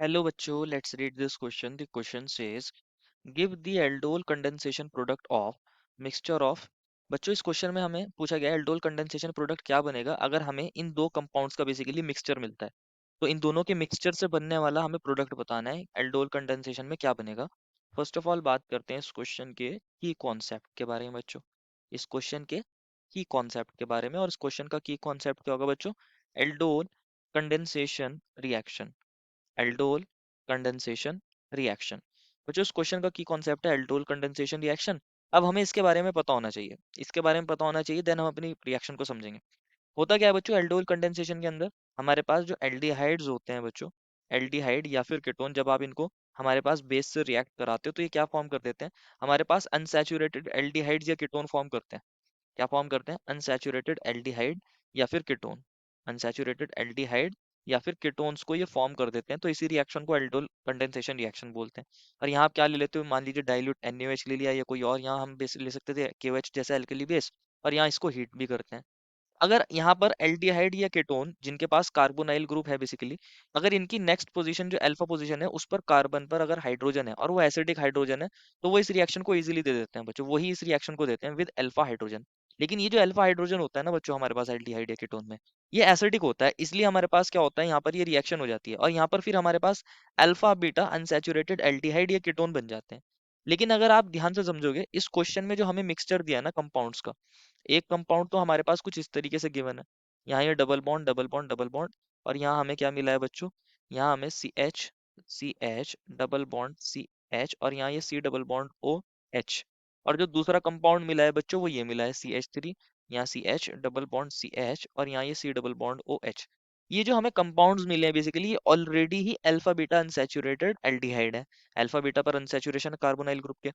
Hello बच्चों, let's read this question. The question says, give the aldol condensation product of mixture of। बच्चों इस question में हमें पूछा गया है एल्डोल कंडेंसेशन प्रोडक्ट क्या बनेगा अगर हमें इन दो कंपाउंड्स का बेसिकली मिक्सचर मिलता है। तो इन दोनों के मिक्सचर से बनने वाला हमें प्रोडक्ट बताना है एल्डोल कंडेंसेशन में क्या बनेगा। फर्स्ट ऑफ ऑल बात करते हैं इस क्वेश्चन के की कॉन्सेप्ट के बारे में बच्चों। इस क्वेश्चन के की कॉन्सेप्ट के बारे में, और इस क्वेश्चन का की कॉन्सेप्ट क्या होगा बच्चों? Aldol condensation reaction. Aldol condensation reaction. बच्चों इस क्वेश्चन का की कॉन्सेप्ट है एल्डोल कंडेंसेशन रिएक्शन। अब हमें इसके बारे में पता होना चाहिए, इसके बारे में पता होना चाहिए, देन हम अपनी रिएक्शन को समझेंगे। होता क्या है बच्चों एल्डोल कंडेंसेशन के अंदर? हमारे पास जो एल्डिहाइड्स होते हैं बच्चों, एल्डिहाइड या फिर कीटोन, जब आप इनको हमारे पास बेस से रिएक्ट कराते हो तो ये क्या फॉर्म कर देते हैं? हमारे पास अनसैचुरेटेड एल्डिहाइड्स या कीटोन फॉर्म करते हैं। क्या फॉर्म करते हैं? अनसैचुरेटेड एल्डिहाइड या फिर कीटोन। अनसैचुरेटेड एल्डिहाइड या फिर कीटोन्स को ये फॉर्म कर देते हैं, तो इसी रिएक्शन को एल्डोल कंडेंसेशन रिएक्शन बोलते हैं। और यहाँ आप क्या ले लेते हो? मान लीजिए डाइल्यूट NaOH ले लिया या कोई और, यहाँ हम बेस ले सकते थे KOH जैसा एल्कली बेस, और यहाँ इसको हीट भी करते हैं। अगर यहाँ पर एल्डिहाइड या कीटोन जिनके पास कार्बोनाइल ग्रुप है बेसिकली, अगर इनकी नेक्स्ट पोजीशन जो अल्फा पोजीशन है उस पर कार्बन पर अगर हाइड्रोजन है और वो एसिडिक हाइड्रोजन है, तो वो इस रिएक्शन को इजीली दे देते हैं बच्चों, वही इस रिएक्शन को देते हैं विद अल्फा हाइड्रोजन। लेकिन ये जो अल्फा हाइड्रोजन होता है ना बच्चों हमारे पास एल्डिहाइड या कीटोन में, ये एसिडिक होता है, इसलिए हमारे पास क्या होता है यहाँ पर ये रिएक्शन हो जाती है, और यहाँ पर फिर हमारे पास अल्फा बीटा अनसैचुरेटेड एल्डिहाइड या कीटोन बन जाते हैं। लेकिन अगर आप ध्यान से समझोगे इस क्वेश्चन में जो हमें मिक्सचर दिया है ना कंपाउंड्स का, एक कंपाउंड तो हमारे पास कुछ इस तरीके से गिवन है। यहाँ ये double bond double bond double bond, और यहाँ हमें क्या मिला है बच्चों? यहाँ हमें C H double bond CH, और यहाँ ये C डबल बॉन्ड OH। और जो दूसरा कंपाउंड मिला है बच्चों वो ये मिला है CH3, यहाँ CH डबल बॉन्ड CH, और यहाँ ये C डबल बॉन्ड OH। ये जो हमें कंपाउंड्स मिले हैं बेसिकली ये ऑलरेडी ही अल्फा बीटा अनसैचुरेटेड एल्डिहाइड है। अल्फा बीटा पर अनसैचुरेशन है कार्बोनाइल ग्रुप के,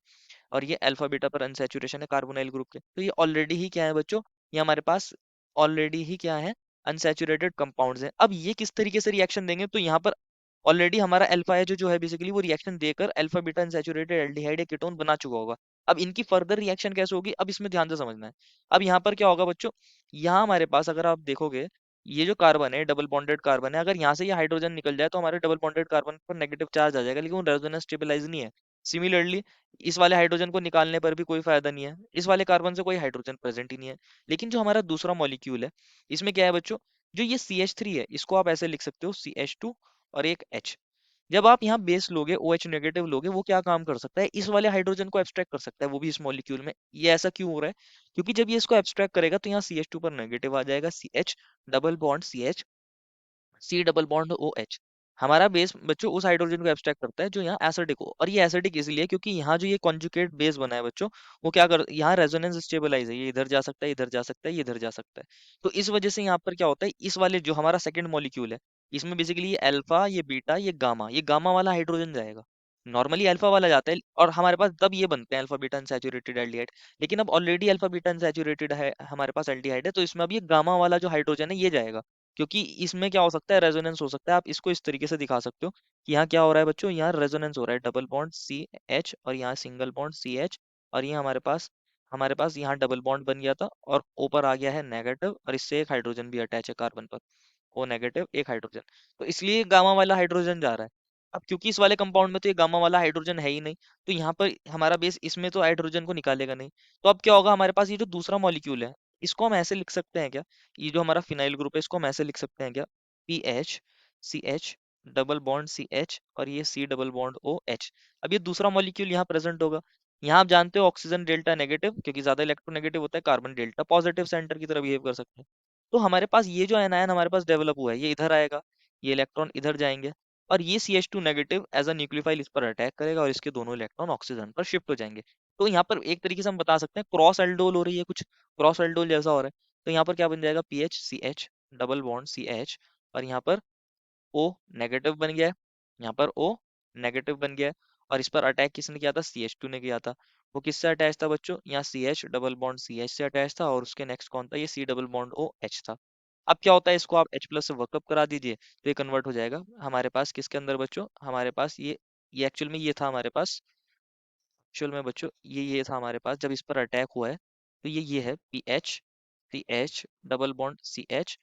और ये अल्फा बीटा पर अनसैचुरेशन है कार्बोनाइल ग्रुप के, तो ये ऑलरेडी ही क्या है बच्चों? ये हमारे पास ऑलरेडी ही क्या है? अनसैचुरेटेड कंपाउंड्स हैं। अब ये किस तरीके से रिएक्शन देंगे? तो यहाँ पर ऑलरेडी हमारा अल्फा है जो है बेसिकली वो रिएक्शन देकर अल्फा बीटा अनसैचुरेटेड एल्डिहाइड या कीटोन बना चुका होगा। अब इनकी फर्दर रिएक्शन कैसे होगी, अब इसमें ध्यान से समझना है। अब यहाँ पर क्या होगा बच्चों? यहाँ हमारे पास अगर आप देखोगे ये जो कार्बन है डबल बॉन्डेड कार्बन है, अगर यहाँ से ये हाइड्रोजन निकल जाए तो हमारे डबल बॉन्डेड कार्बन पर नेगेटिव चार्ज आ जाएगा, लेकिन वो रेजोनेंस स्टेबलाइज नहीं है। सिमिलरली इस वाले हाइड्रोजन को निकालने पर भी कोई फायदा नहीं है, इस वाले कार्बन से कोई हाइड्रोजन प्रेजेंट ही नहीं है। लेकिन जो हमारा दूसरा मॉलिक्यूल है इसमें क्या है बच्चों? जो ये CH3 है इसको आप ऐसे लिख सकते हो CH2 और एक H। जब आप यहाँ बेस लोगे OH नेगेटिव लोगे, वो क्या काम कर सकता है? इस वाले हाइड्रोजन को एब्स्ट्रैक्ट कर सकता है, वो भी इस मॉलिक्यूल में। ये ऐसा क्यों हो रहा है? क्योंकि जब ये इसको एब्स्ट्रैक्ट करेगा तो यहाँ CH2 पर नेगेटिव आ जाएगा, CH double bond CH, C double bond OH। हमारा बेस बच्चों उस हाइड्रोजन को एब्स्ट्रैक्ट करता है जो यहाँ एसिडिक हो, और ये एसिडिक इसलिए क्योंकि यहाँ जो ये कॉन्जुगेट बेस बना है बच्चों, वो क्या कर, यहाँ रेजोनेंस स्टेबलाइज है, ये इधर जा सकता है, इधर जा सकता है, ये इधर जा सकता है। तो इस वजह से यहाँ पर क्या होता है, इस वाले जो हमारा सेकंड मॉलिक्यूल है इसमें बेसिकली ये अल्फा, ये बीटा, ये गामा वाला हाइड्रोजन जाएगा। नॉर्मली अल्फा वाला जाता है, और हमारे पास तब ये बनते हैं अल्फा बीटा अनसैचुरेटेड एल्डिहाइड। लेकिन अब ऑलरेडी अल्फा बीटा अनसैचुरेटेड है हमारे पास एल्डिहाइड है, तो इसमें अब ये गामा वाला जो हाइड्रोजन है ये जाएगा। क्योंकि इसमें क्या हो सकता है? रेजोनेंस हो सकता है। आप इसको इस तरीके से दिखा सकते हो कि यहाँ क्या हो रहा है बच्चों, यहाँ रेजोनेंस हो रहा है, डबल बॉन्ड CH और यहाँ सिंगल बॉन्ड CH, और ये हमारे पास यहाँ डबल बॉन्ड बन गया था और ऊपर आ गया है नेगेटिव, और इससे एक हाइड्रोजन भी अटैच है कार्बन पर, O नेगेटिव एक हाइड्रोजन। तो इसलिए गामा वाला हाइड्रोजन जा रहा है। अब क्योंकि इस वाले कंपाउंड में तो ये गामा वाला हाइड्रोजन है ही नहीं, तो यहाँ पर हमारा बेस इसमें तो हाइड्रोजन को निकालेगा नहीं। तो अब क्या होगा हमारे पास? ये जो दूसरा मॉलिक्यूल है इसको हम ऐसे लिख सकते हैं क्या? ये जो हमारा फिनाइल ग्रुप है इसको हम ऐसे लिख सकते हैं क्या? PH CH double bond CH, और ये C डबल बॉन्ड OH। अब ये दूसरा मॉलिक्यूल यहाँ प्रेजेंट होगा। यहाँ आप जानते हो ऑक्सीजन डेल्टा नेगेटिव, क्योंकि ज्यादा इलेक्ट्रोनेगेटिव होता है, कार्बन डेल्टा पॉजिटिव सेंटर की तरह बिहेव कर सकते हैं। तो हमारे पास ये जो एनायन हमारे पास डेवलप हुआ है ये इधर आएगा, ये इलेक्ट्रॉन इधर जाएंगे, और ये CH2 negative as a nucleophile इस पर अटैक करेगा, और इसके दोनों इलेक्ट्रॉन ऑक्सीजन पर शिफ्ट हो जाएंगे। तो यहाँ पर एक तरीके से हम बता सकते हैं क्रॉस एल्डोल हो रही है, कुछ क्रॉस एल्डोल जैसा हो रहा है। तो यहाँ पर क्या बन जाएगा? PH CH double bond CH, और यहाँ पर O नेगेटिव बन गया है, यहाँ पर O नेगेटिव बन गया है, और इस पर अटैक किसने किया था? CH2 ने किया था। वो किससे अटैच था बच्चों? यहाँ CH डबल बॉन्ड CH से अटैच था, और उसके नेक्स्ट कौन था? ये C डबल बॉन्ड OH था। अब क्या होता है, इसको आप H प्लस से वर्कअप करा दीजिए तो ये कन्वर्ट हो जाएगा हमारे पास किसके अंदर बच्चों? हमारे पास ये एक्चुअल में ये था हमारे पास, एक्चुअल में बच्चों ये था हमारे पास जब इस पर अटैक हुआ है, तो ये है PH CH double bond CH,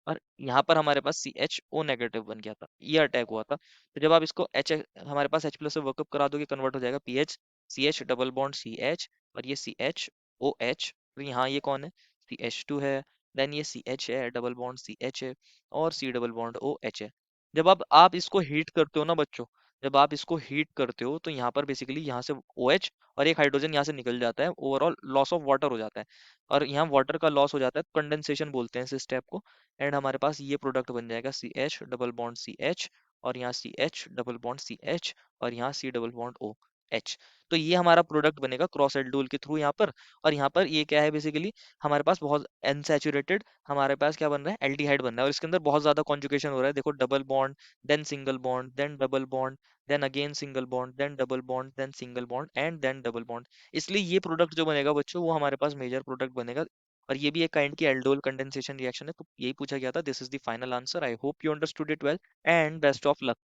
और यहाँ पर हमारे पास सी एच ओ नेगेटिव बन गया था, ये अटैक हुआ था। तो जब आप इसको एच, हमारे पास एच प्लस से वर्कअप करा दोगे, कन्वर्ट हो जाएगा P H, C H double bond C H, और ये सी एच ओ एच। तो यहाँ ये कौन है, सी एच टू है। देन ये सी एच है, डबल बॉन्ड सी एच है, और C double bond O H है। जब आप इसको हीट करते हो ना बच्चों, जब आप इसको हीट करते हो तो यहाँ पर बेसिकली यहाँ से ओ एच और एक हाइड्रोजन यहाँ से निकल जाता है, ओवरऑल लॉस ऑफ वाटर हो जाता है। और यहाँ वाटर का लॉस हो जाता है, कंडेंसेशन बोलते हैं इस स्टेप को। एंड हमारे पास ये प्रोडक्ट बन जाएगा C H double bond C H, और यहाँ C H double bond C H, और यहाँ C double bond O H. तो ये हमारा प्रोडक्ट बनेगा क्रॉस एल्डोल के थ्रू यहाँ पर। और यहाँ पर ये क्या है बेसिकली, हमारे पास बहुत अनसैचुरेटेड, हमारे पास क्या बन रहा है, एल्डिहाइड बन रहा है, और इसके अंदर बहुत ज्यादा कॉन्जुगेशन हो रहा है। देखो, double bond, then single bond, then double bond, then again single bond, then double bond, then single bond, and then double bond. इसलिए ये प्रोडक्ट जो बनेगा बच्चों, वो हमारे पास मेजर प्रोडक्ट बनेगा। और ये भी एक काइंड की एल्डोल कंडेंसेशन रिएक्शन है। तो यही पूछा गया था, this is the final answer. I hope you understood it well, and best of luck.